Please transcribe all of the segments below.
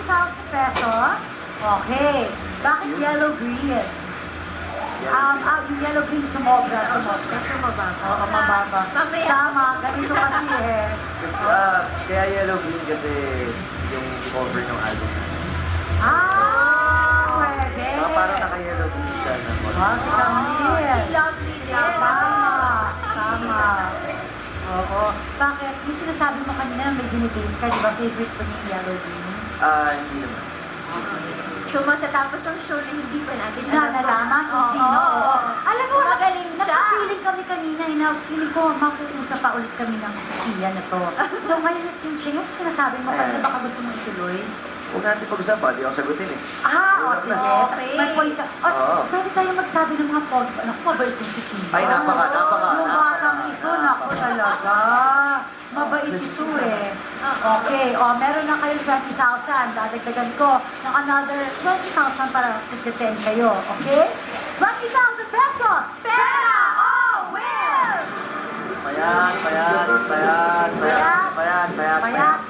20,000 pesos. Okay. Bakit yellow-green? Yung yellow-green sumobra. Mababa. Oo, mababa. Tama, ganito kasi eh. Kaya yellow green kasi yung cover ng album. Pwede. Parang naka-yellow green siya na Si Camille. Lovely din. Tama. Oo. Bakit? Yung sinasabi mo kanina may dinidate ka, di ba? Favorite ko yung yellow-green? Hindi naman. So, matatapos ang show na hindi pa natin Nalaman kung sino. Oo. Alam mo, Magaling siya. nakapiling kami kanina, feeling ko makuusap pa ulit kami ng Kia na to. So ngayon na siya, yung sinasabi mo kanina, baka gusto mo ituloy? Huwag natin pag-usapan, di ako sagutin eh. Sige. Okay. May point ka. Oo. Pwede tayo magsabi ng mga point. Mabait yung si Kia. Ay, napaka. Yung batang ito, naku talaga. Mabait ito eh. Okay, meron na kayo 20,000. Dadagdagan ko ng another 20,000 para 10 kayo. Okay? 20,000 pesos! Pera! Will!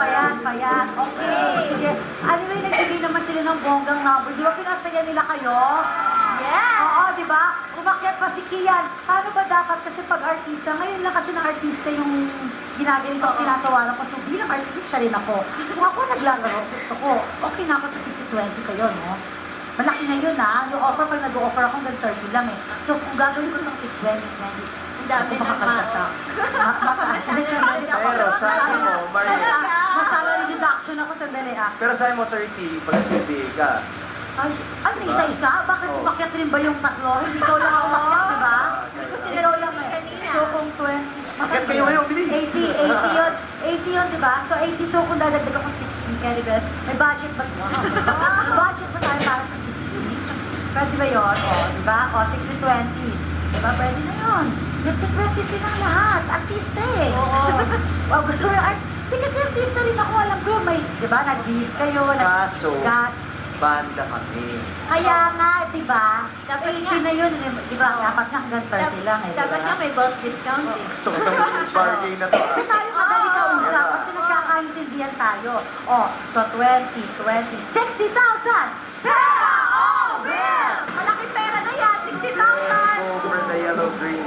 Payat. Okay, sige. Anyway, nagbigay naman sila ng bonggang number. Di ba pinasaya nila kayo? Yes! Oo, di ba? Umakyat pa si Kian. Paano ba dapat? Kasi pag artista, ngayon lang kasi ng artista yung ginaganito, tinatawaran ko. So bilang artista rin ako. Kung ako naglalaro, gusto ko, okay na ako sa 50-20 kayo, no? Malaki na yun, ha? Yung offer, pag nag-offer ako, hanggang 30 lang eh. So kung gagawin ko ng 20-20, Ang dami ako ng makakalasa. Mataas. Pero sabi mo, Maria. Masalary reduction ako sandali, ah. Pero sabi mo 30, pag CBA ka. Ay, may isa-isa? Bakit umakyat rin ba yung tatlo? Hindi ko lang umakyat, di ba? Zero lang eh. So kung 20... Akit kayo ngayon, bilis! 80 yun. 80 yun, di ba? So 80, so kung dadagdag ako 60, kaya di ba? May budget ba? May budget ba tayo para sa 60? Pwede ba yun? O, di ba? O, 60-20. Di ba? Pwede na yun. 50-20 silang lahat. Artista eh. Oo. O, gusto mo yung art? Di kasi artista rin ako. Alam ko yung may, di ba? Nag-gis kayo. Kaso, Gas. banda kami. Kaya nga, di ba? Dapat 80 nga. na yun, di ba? Dapat nga hanggang 30 lang eh. Dapat nga may bulk discount eh. Gusto ko ng bargain na to. Kasi tayo madali kausap kasi nagkakaintindihan tayo. O, so 20, 60,000! Pera! Will! Malaki pera na yan, 60,000! Over the yellow green.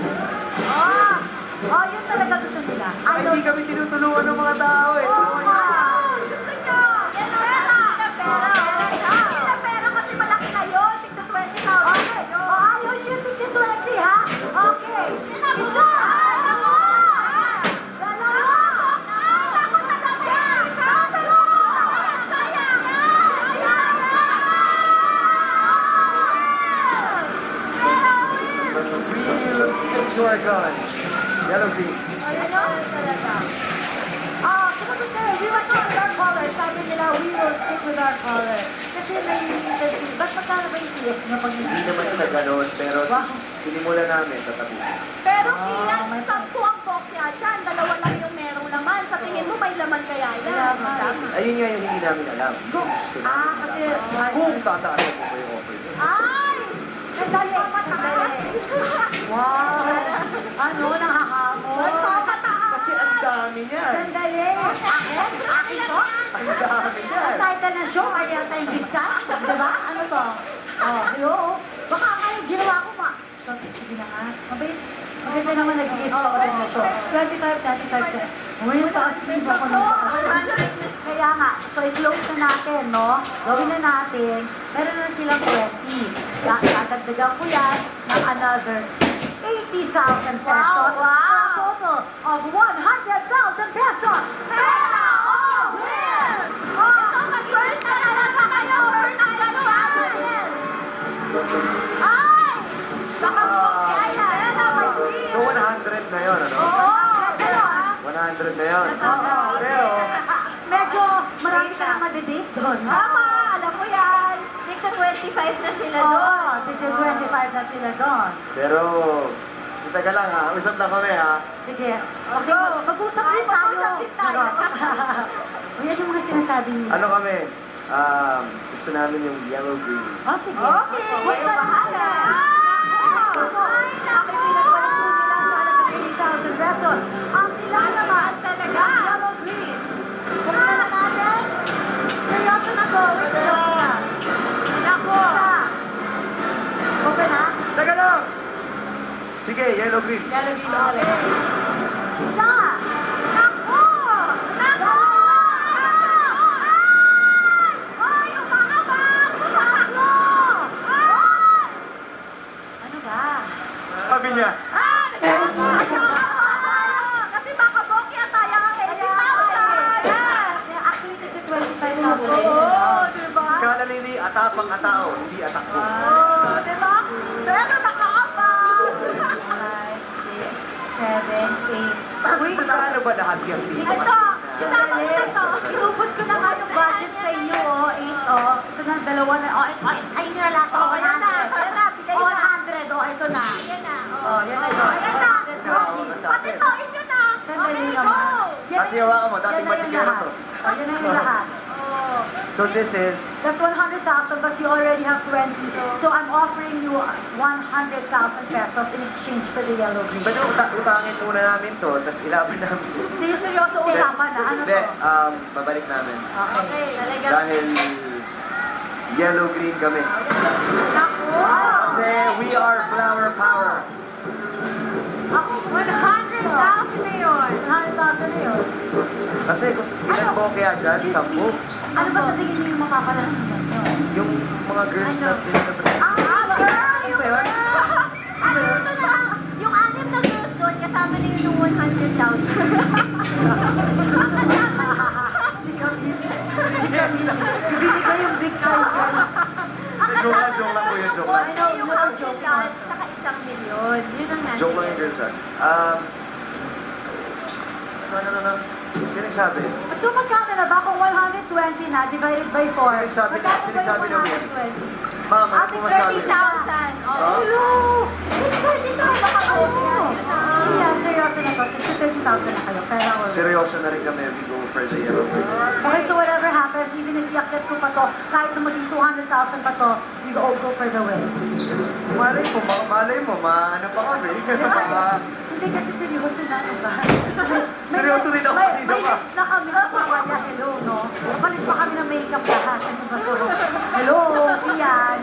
Yun talaga gusto nila. Ay, hindi kami tinutulungan ng mga tao eh. Oo nga. Gusto nyo! Yan ang pera! Pera! Pera kasi malaki na yun. Tigto 20,000. Okay. Ayaw niyo tigto 20, ha? Okay. Isa! Dalawa! Real stick to our guns. Yellow green. Sumagot kayo, we will stick with our colors. Sabi nila, we will stick with our colors. Kasi may kasi, ba't magkano ba yung TS nyo pag Hindi naman sa ganon, pero sinimulan namin sa tabi. Pero Kian, 10 ang bokya dyan. 2 lang yung merong laman. Sa tingin mo may laman kaya yan? Ayun nga yung hindi namin alam. Gusto namin kasi, malaman. Kung tataasan mo ba yung offer nyo. Ay! Sandali. Wow! Ano, nakahamon? Kasi ang dami niyan. Sandali. Akin to? Ang dami niyan. Ang title ng show, ay yata yung gift card. Diba? Ano to? Hello? Baka kayo ginawa ko pa. So, sige na nga. Mabait. Maganda naman nag-guess pa ulit na show. 25. Ngayon taas din ba ako ng Kaya nga, so i-close na natin, no? Gawin na natin. Meron na silang 20. Dadagdagan ko yan ng another 80,000 pesos. Wow! A total of 100,000 pesos. Pera! Will! First na talaga kayo! First na talaga! Ay! Baka bokya yan! So 100 na yun, ano? Oo! 100 na yun. Pero, Medyo marami ka na madidate doon. Tama! Alam mo yan! Tigto 25 na sila doon. Oo, tigil 25 na sila doon. pero, teka lang ha, usap na kami ha. Sige. Okay, mag-usap rin tayo. Mag-usap din tayo. O yan yung mga sinasabi niyo. Ano kami? Gusto namin yung yellow green. Oh, sige. Okay, kayo bahala. Ay, naku! Ang 80,000 pesos. Ang pila naman talaga. Yellow green. Buksan na natin. Seryoso na go. Sige, yellow green. Yellow green ulit. Isa! Nako! Nako! Ay, umakabang! Sumaklo! Ay! Ano ba? Sabi niya. Kasi baka bokya tayo ang 80,000! Actually, ito 25,000. Oo, diba? Kala nili, atapang atao, hindi atakbo. Oo, diba? Pero nakaabang! 5, 6, 7, 8. Uy, paano ba lahat yung Ito! Kasama ko ito! Inubos ko na nga yung budget sa inyo, oh. 8, oh. Ito na, dalawa na. Oh, sa inyo na lahat, oh. Oh, yan na, 100. yan na, bigay Oh, na. 100, oh. Ito na. Yan na, Oh, yan na yun. Yan na! Nakakawala sa Pati akin. to, inyo na! Sandali Okay, naman. go! Yan Kasi na yung- hawakan mo, dating yan na yung matikero lahat. to. Oh, yan na yung lahat. Oh. So this is, That's 100,000, but you already have 20. So I'm offering you 100,000 pesos in exchange for the yellow green. pwede utangin muna namin to, tapos ilapin namin. Hindi yung seryoso usapan na. Ano Hindi, to? babalik namin. Okay. Talaga. Dahil yellow green kami. Naku! Kasi we are flower power. Ako, 100,000 na yun. 100,000 na yun. Kasi kung ilan po kaya dyan, Excuse me. 10, Ano ba sa tingin niyo yung mapapalahan ninyo? yung mga girls na pinapalabas. Girl! Yung Ba yun? Ano ito na? Yung anim na girls doon, kasama na yung 100,000. Si Camille. Si Camille. Bibili ko yung big conference. Joke lang po yun, joke lang. I know, Yung you are 100,000, joking. saka 1,000,000. Yun ang nandun. Joke lang yung girls Ano? Sino sabi? So magkano na ba kung 120 na divided by 4? Sinasabi na- Magkano ba sinasabi na yung yun. 120? Ma'am, ano Ate, po masabi? 30,000. Oh. Hello! Dito, baka bokya. Yan, seryoso na to. Ito 30,000 na kayo. Pera ko. Seryoso na rin kami, we go for the yellow green. Okay, so whatever happens, even if iakyat ko pa to, kahit na maging 200,000 pa to, we all go for the win. Malay mo, ano pa kami? Hindi kasi seryoso na, ano ba? Seryoso rin ako, may kanina pa. na kami na pamaya, hello, no? Kapalit pa kami ng makeup lahat. Ano ba to? Hello, iyan.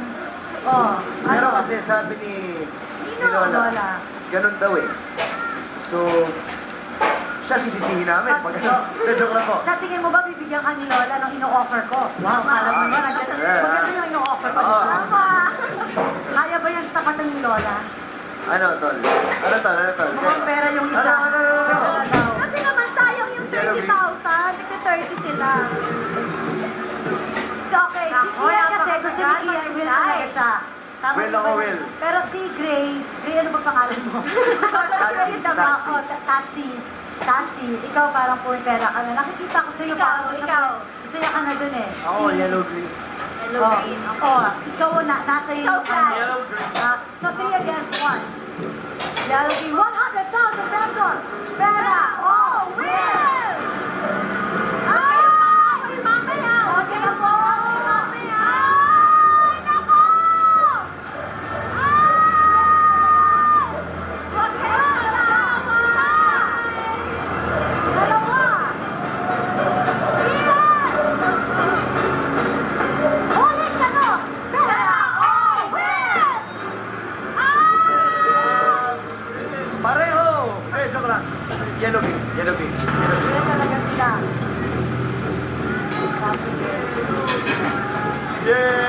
Oh, Pero ano? kasi sabi ni Lola. Lola, ganun daw eh. So, siya sisisihin namin. Joke lang po. Sa tingin mo ba bibigyan ka ni Lola nung ino-offer ko? Wow, alam mo naman. Maganda yung ino-offer ko. Oo. Tama. Kaya ba yan sa tapatan ni Lola? Ano, tol? Mukhang pera yung isa. Ano? Wala daw. Kasi naman sayang yung 30,000. Nagka-30 sila. So, okay, si Ian kasi gusto ni Ian, will talaga siya. Tama Will yun ako, ba? will. Pero si Gray, ano ba pangalan mo? Taxi, taxi. Oh, taxi. Ikaw parang puro pera ka na. Nakikita ko sa'yo parang Ikaw. Masaya ka na dun eh. Ako, yellow green. Hello, Oh, green. ikaw nasa iyo. Ikaw, Fran. Yellow green. So 3 against 1. That'll be 100,000 pesos. Pera. Oh, Will! Ay! Mamaya! Okay na po! Mamaya! Ay! Nako! Ay! Wag kayo magkakasay! dalawa. Ulit ka no! Pera! Oh! Will! Ay! Pareho! Joke lang. Yellow green. Kaya talaga sila. Yeah!